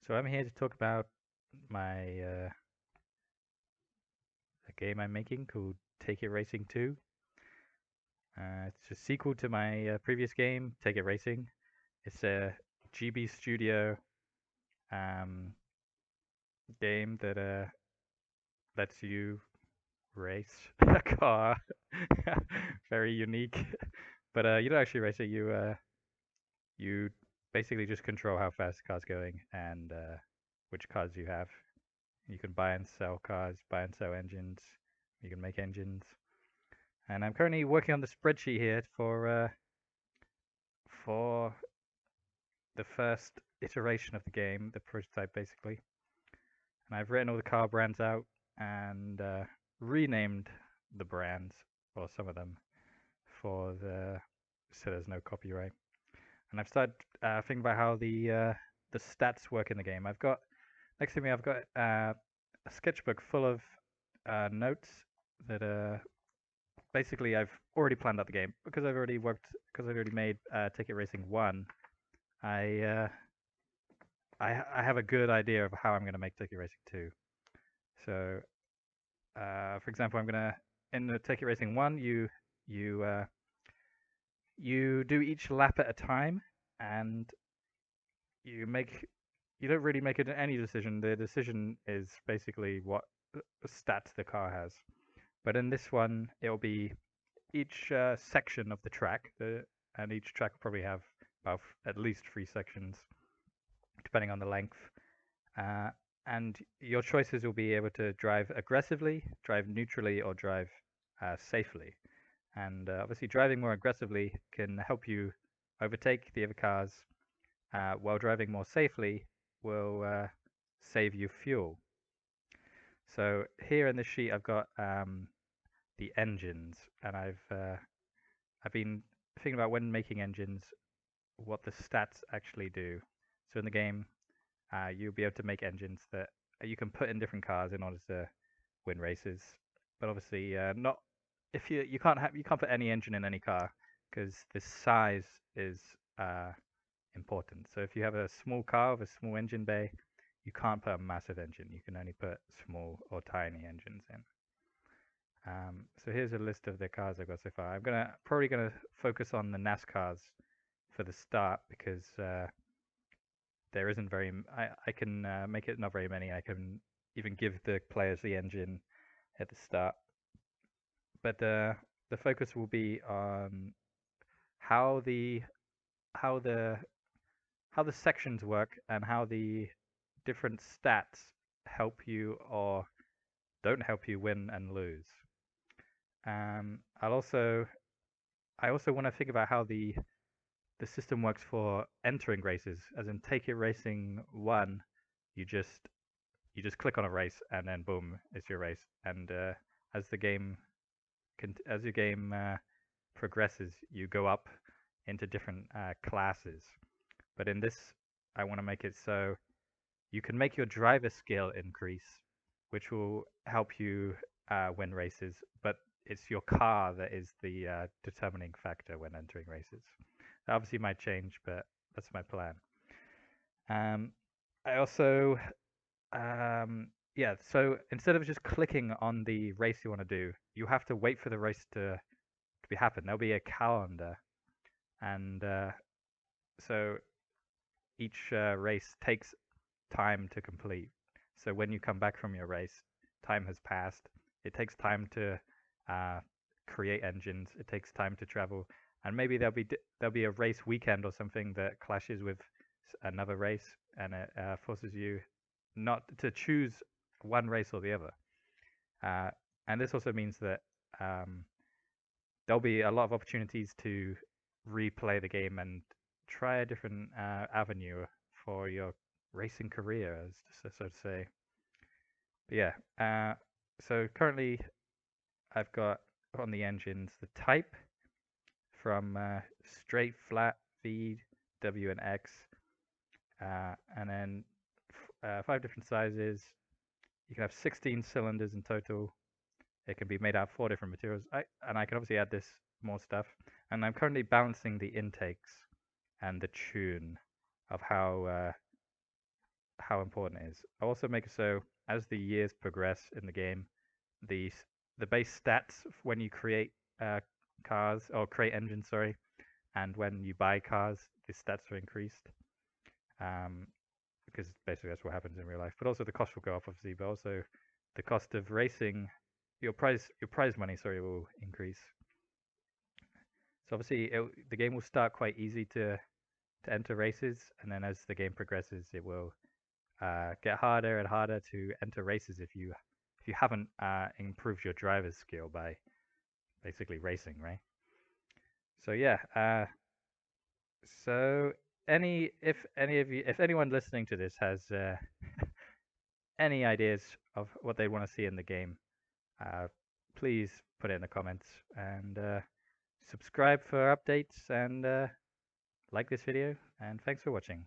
So I'm here to talk about my a game I'm making called Take It Racing 2. It's a sequel to my previous game, Take It Racing. It's a GB Studio um, game that lets you race a car. Very unique. But you don't actually race it. You basically just control how fast the car's going and which cars you have. You can buy and sell cars, buy and sell engines. You can make engines. And I'm currently working on the spreadsheet here for the first iteration of the game, the prototype basically. And I've written all the car brands out and renamed the brands, or some of them, for so there's no copyright. And I've started thinking about how the stats work in the game. I've got next to me, I've got a sketchbook full of notes that basically I've already planned out the game because I've already made Take It Racing 1. I uh, I have a good idea of how I'm going to make Take It Racing 2. So, for example, I'm gonna in the Take It Racing 1, you you do each lap at a time, and you make you don't really make any decision. The decision is basically what stats the car has. But in this one, it'll be each section of the track, and each track will probably have about at least 3 sections, depending on the length. Uh, and your choices will be able to drive aggressively, drive neutrally, or drive safely. And obviously, driving more aggressively can help you overtake the other cars, while driving more safely will save you fuel. So here in this sheet, I've got the engines, and I've been thinking about when making engines, what the stats actually do. So in the game, you'll be able to make engines that you can put in different cars in order to win races. But obviously, not if you can't put any engine in any car because the size is uh, important. So if you have a small car with a small engine bay, you can't put a massive engine. You can only put small or tiny engines in. So here's a list of the cars I've got so far. I'm probably gonna focus on the NASCARs for the start because there isn't very. I can make it not very many. I can even give the players the engine at the start, but the focus will be on how the how the how the sections work and how the different stats help you or don't help you win and lose. I'll also I also want to think about how the system works for entering races, as in Take It Racing 1, you just you just click on a race and then boom, it's your race. And as the game as your game progresses, you go up into different classes. But in this, I want to make it so you can make your driver skill increase, which will help you win races. But it's your car that is the determining factor when entering races. That obviously might change, but that's my plan. Um, I also yeah, so instead of just clicking on the race you want to do, you have to wait for the race to be happen. There'll be a calendar, and so each race takes time to complete. So when you come back from your race, time has passed. It takes time to uh, create engines. It takes time to travel, and maybe there'll be a race weekend or something that clashes with another race, and it forces you not to choose one race or the other. Uh, and this also means that um, there'll be a lot of opportunities to replay the game and try a different avenue for your racing career, as so to say. But yeah, so currently I've got on the engines the type from straight, flat, V, W, and X, and then 5 different sizes. You can have 16 cylinders in total. It can be made out of 4 different materials. And I can obviously add this more stuff. And I'm currently balancing the intakes and the tune of how important it is. I also make it so as the years progress in the game, the the base stats when you create cars or create engines, sorry, and when you buy cars, the stats are increased. Because basically that's what happens in real life. But also the cost will go up, obviously, but also the cost of racing, your prize money, sorry, will increase. So obviously the game will start quite easy to enter races, and then as the game progresses, it will get harder and harder to enter races if you haven't improved your driver's skill by basically racing, right? So yeah, so if anyone listening to this has any ideas of what they want to see in the game, please put it in the comments and subscribe for updates and like this video. And thanks for watching.